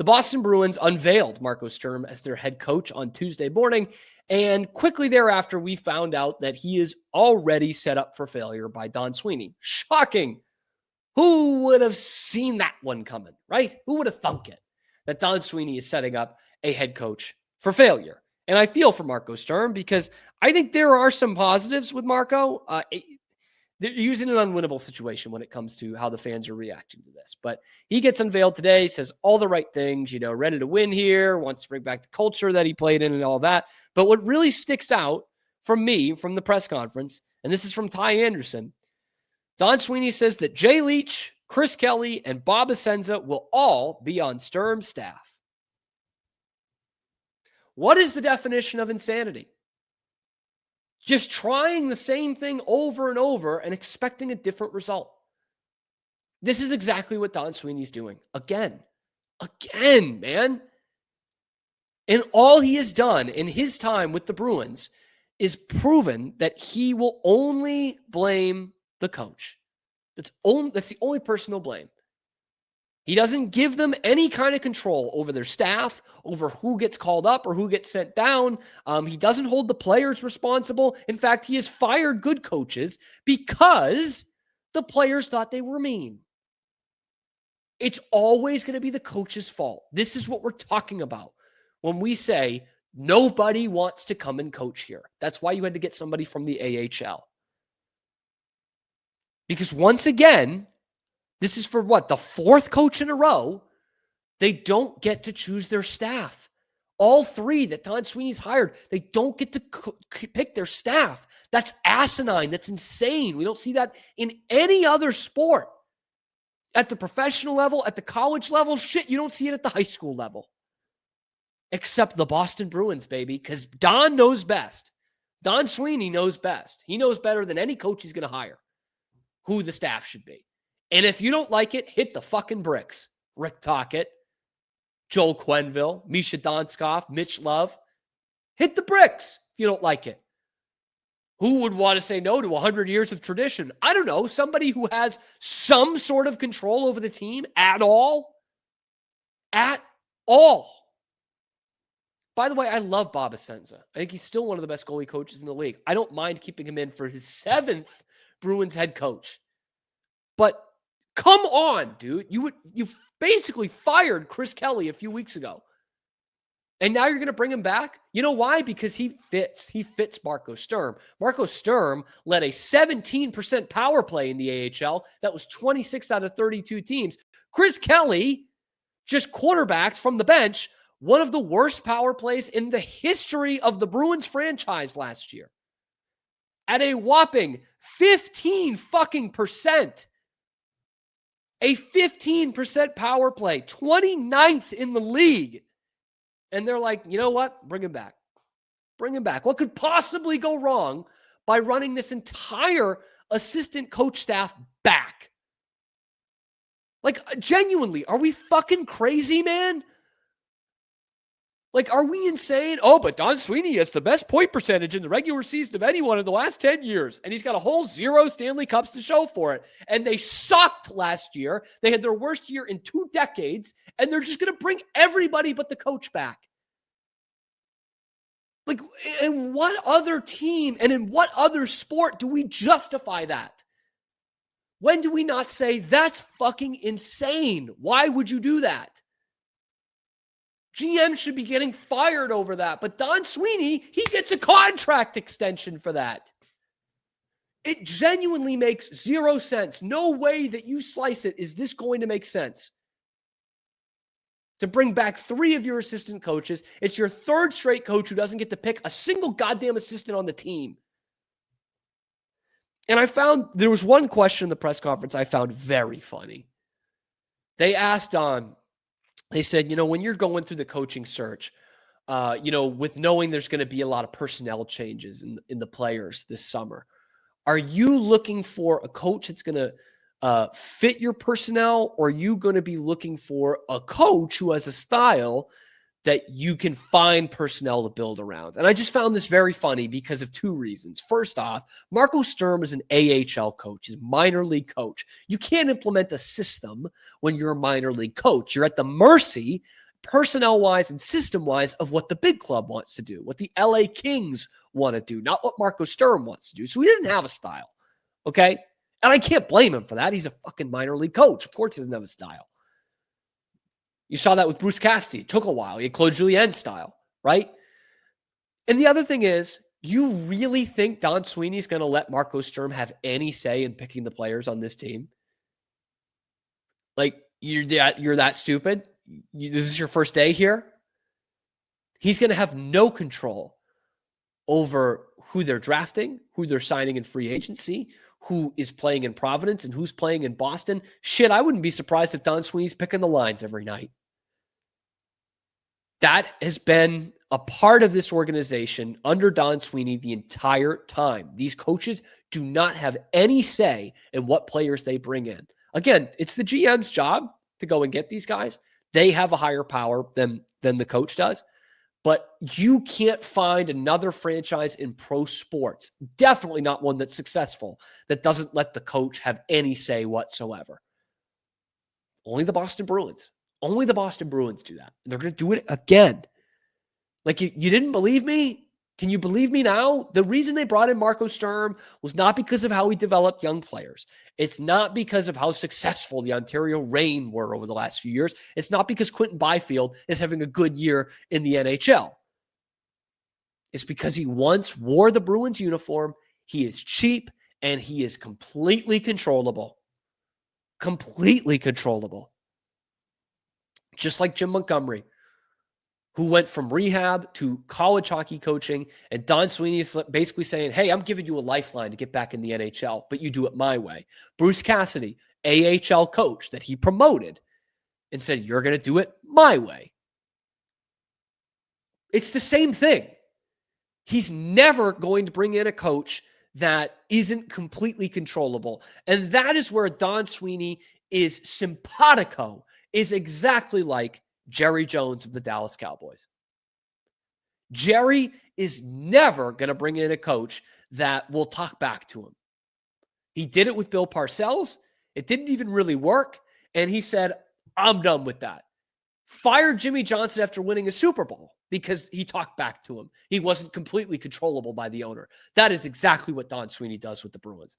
The Boston Bruins unveiled Marco Sturm as their head coach on Tuesday morning, and quickly thereafter, we found out that he is already set up for failure by Don Sweeney. Shocking. Who would have seen that one coming, right? Who would have thunk it that Don Sweeney is setting up a head coach for failure? And I feel for Marco Sturm because I think there are some positives with Marco. They're using an unwinnable situation when it comes to how the fans are reacting to this. But he gets unveiled today, says all the right things, ready to win here, wants to bring back the culture that he played in and all that. But what really sticks out from me from the press conference, and this is from Ty Anderson, Don Sweeney says that Jay Leach, Chris Kelly, and Bob Essenza will all be on Sturm's staff. What is the definition of insanity? Just trying the same thing over and over and expecting a different result. This is exactly what Don Sweeney's doing. Again, man. And all he has done in his time with the Bruins is proven that he will only blame the coach. That's the only person he'll blame. He doesn't give them any kind of control over their staff, over who gets called up or who gets sent down. He doesn't hold the players responsible. In fact, he has fired good coaches because the players thought they were mean. It's always going to be the coach's fault. This is what we're talking about when we say nobody wants to come and coach here. That's why you had to get somebody from the AHL. Because once again, this is for what? The fourth coach in a row. They don't get to choose their staff. All three that Don Sweeney's hired, they don't get to pick their staff. That's asinine. That's insane. We don't see that in any other sport. At the professional level, at the college level, shit, you don't see it at the high school level. Except the Boston Bruins, baby, because Don knows best. Don Sweeney knows best. He knows better than any coach he's going to hire who the staff should be. And if you don't like it, hit the fucking bricks. Rick Tocchet, Joel Quenneville, Misha Donskoff, Mitch Love. Hit the bricks if you don't like it. Who would want to say no to 100 years of tradition? I don't know. Somebody who has some sort of control over the team at all. At all. By the way, I love Bob Essenza. I think he's still one of the best goalie coaches in the league. I don't mind keeping him in for his 7th Bruins head coach. But come on, dude. You basically fired Chris Kelly a few weeks ago. And now you're going to bring him back? You know why? Because he fits. He fits Marco Sturm. Marco Sturm led a 17% power play in the AHL. That was 26 out of 32 teams. Chris Kelly just quarterbacked from the bench one of the worst power plays in the history of the Bruins franchise last year. At a whopping 15%. A 15% power play, 29th in the league. And they're like, you know what? Bring him back. Bring him back. What could possibly go wrong by running this entire assistant coach staff back? Like, genuinely, are we fucking crazy, man? Like, are we insane? Oh, but Don Sweeney has the best point percentage in the regular season of anyone in the last 10 years. And he's got a whole 0 Stanley Cups to show for it. And they sucked last year. They had their worst year in 2 decades. And they're just going to bring everybody but the coach back. Like, in what other team and in what other sport do we justify that? When do we not say, that's fucking insane? Why would you do that? GM should be getting fired over that. But Don Sweeney, he gets a contract extension for that. It genuinely makes 0 sense. No way that you slice it is this going to make sense. To bring back 3 of your assistant coaches. It's your 3rd straight coach who doesn't get to pick a single goddamn assistant on the team. And I found there was one question in the press conference I found very funny. They asked Don, they said, when you're going through the coaching search, with knowing there's going to be a lot of personnel changes in the players this summer, are you looking for a coach that's going to fit your personnel, or are you going to be looking for a coach who has a style that you can find personnel to build around? And I just found this very funny because of 2 reasons. First off, Marco Sturm is an AHL coach. He's a minor league coach. You can't implement a system when you're a minor league coach. You're at the mercy personnel-wise and system-wise of what the big club wants to do, what the LA Kings want to do, not what Marco Sturm wants to do. So he doesn't have a style, okay? And I can't blame him for that. He's a fucking minor league coach. Of course he doesn't have a style. You saw that with Bruce Cassidy. It took a while. He had Claude Julien style, right? And the other thing is, you really think Don Sweeney's going to let Marco Sturm have any say in picking the players on this team? Like, you're that stupid? This is your first day here? He's going to have no control over who they're drafting, who they're signing in free agency, who is playing in Providence, and who's playing in Boston. Shit, I wouldn't be surprised if Don Sweeney's picking the lines every night. That has been a part of this organization under Don Sweeney the entire time. These coaches do not have any say in what players they bring in. Again, it's the GM's job to go and get these guys. They have a higher power than the coach does. But you can't find another franchise in pro sports, definitely not one that's successful, that doesn't let the coach have any say whatsoever. Only the Boston Bruins. Only the Boston Bruins do that. They're going to do it again. Like, you didn't believe me? Can you believe me now? The reason they brought in Marco Sturm was not because of how he developed young players. It's not because of how successful the Ontario Reign were over the last few years. It's not because Quentin Byfield is having a good year in the NHL. It's because he once wore the Bruins uniform. He is cheap and he is completely controllable. Completely controllable. Just like Jim Montgomery, who went from rehab to college hockey coaching, and Don Sweeney is basically saying, hey, I'm giving you a lifeline to get back in the NHL, but you do it my way. Bruce Cassidy, AHL coach that he promoted, and said, you're going to do it my way. It's the same thing. He's never going to bring in a coach that isn't completely controllable. And that is where Don Sweeney is simpatico, is exactly like Jerry Jones of the Dallas Cowboys. Jerry is never going to bring in a coach that will talk back to him. He did it with Bill Parcells. It didn't even really work. And he said, I'm done with that. Fired Jimmy Johnson after winning a Super Bowl because he talked back to him. He wasn't completely controllable by the owner. That is exactly what Don Sweeney does with the Bruins.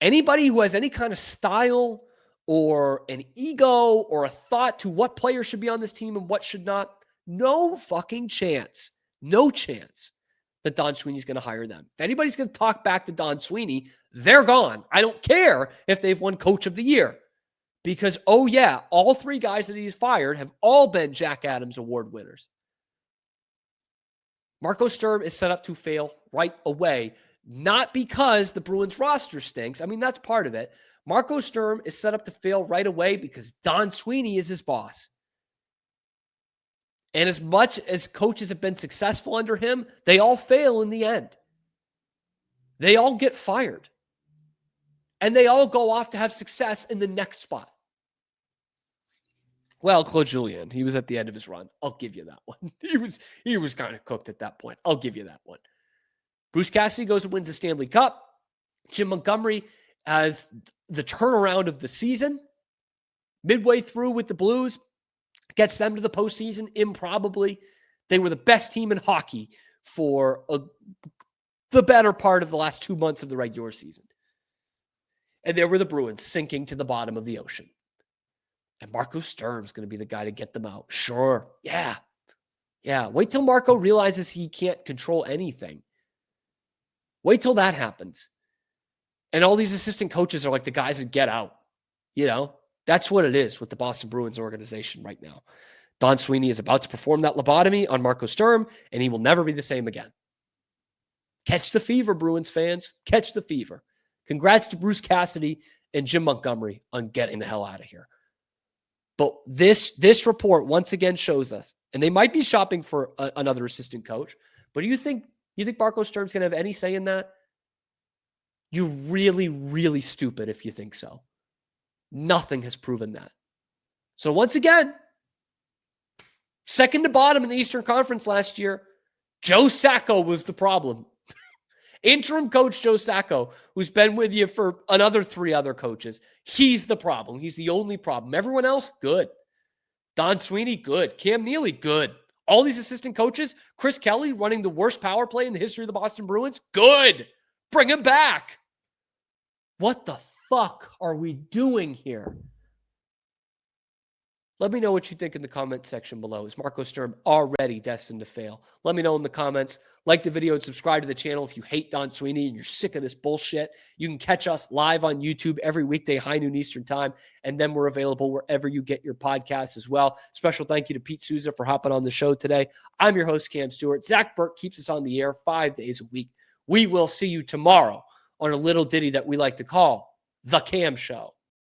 Anybody who has any kind of style or an ego or a thought to what players should be on this team and what should not, no fucking chance. No chance that Don Sweeney's going to hire them. If anybody's going to talk back to Don Sweeney, they're gone. I don't care if they've won Coach of the Year. Because, oh yeah, all three guys that he's fired have all been Jack Adams Award winners. Marco Sturm is set up to fail right away, not because the Bruins roster stinks. I mean, that's part of it. Marco Sturm is set up to fail right away because Don Sweeney is his boss. And as much as coaches have been successful under him, they all fail in the end. They all get fired. And they all go off to have success in the next spot. Well, Claude Julien, he was at the end of his run. I'll give you that one. He was kind of cooked at that point. I'll give you that one. Bruce Cassidy goes and wins the Stanley Cup. Jim Montgomery has the turnaround of the season. Midway through with the Blues, gets them to the postseason improbably. They were the best team in hockey for the better part of the last 2 months of the regular season. And there were the Bruins sinking to the bottom of the ocean. And Marco Sturm's going to be the guy to get them out. Sure. Yeah. Yeah. Wait till Marco realizes he can't control anything. Wait till that happens. And all these assistant coaches are like the guys that get out. You know, that's what it is with the Boston Bruins organization right now. Don Sweeney is about to perform that lobotomy on Marco Sturm, and he will never be the same again. Catch the fever, Bruins fans. Catch the fever. Congrats to Bruce Cassidy and Jim Montgomery on getting the hell out of here. But this report once again shows us, and they might be shopping for another assistant coach, but do you think Marco Sturm's going to have any say in that? You're really, really stupid if you think so. Nothing has proven that. So once again, second to bottom in the Eastern Conference last year, Joe Sacco was the problem. Interim coach Joe Sacco, who's been with you for another 3 other coaches. He's the problem. He's the only problem. Everyone else, good. Don Sweeney, good. Cam Neely, good. All these assistant coaches, Chris Kelly running the worst power play in the history of the Boston Bruins, good. Bring him back. What the fuck are we doing here? Let me know what you think in the comment section below. Is Marco Sturm already destined to fail? Let me know in the comments. Like the video and subscribe to the channel if you hate Don Sweeney and you're sick of this bullshit. You can catch us live on YouTube every weekday, high noon Eastern time, and then we're available wherever you get your podcasts as well. Special thank you to Pete Souza for hopping on the show today. I'm your host, Cam Stuart. Zach Burke keeps us on the air 5 days a week. We will see you tomorrow on a little ditty that we like to call The Cam Show.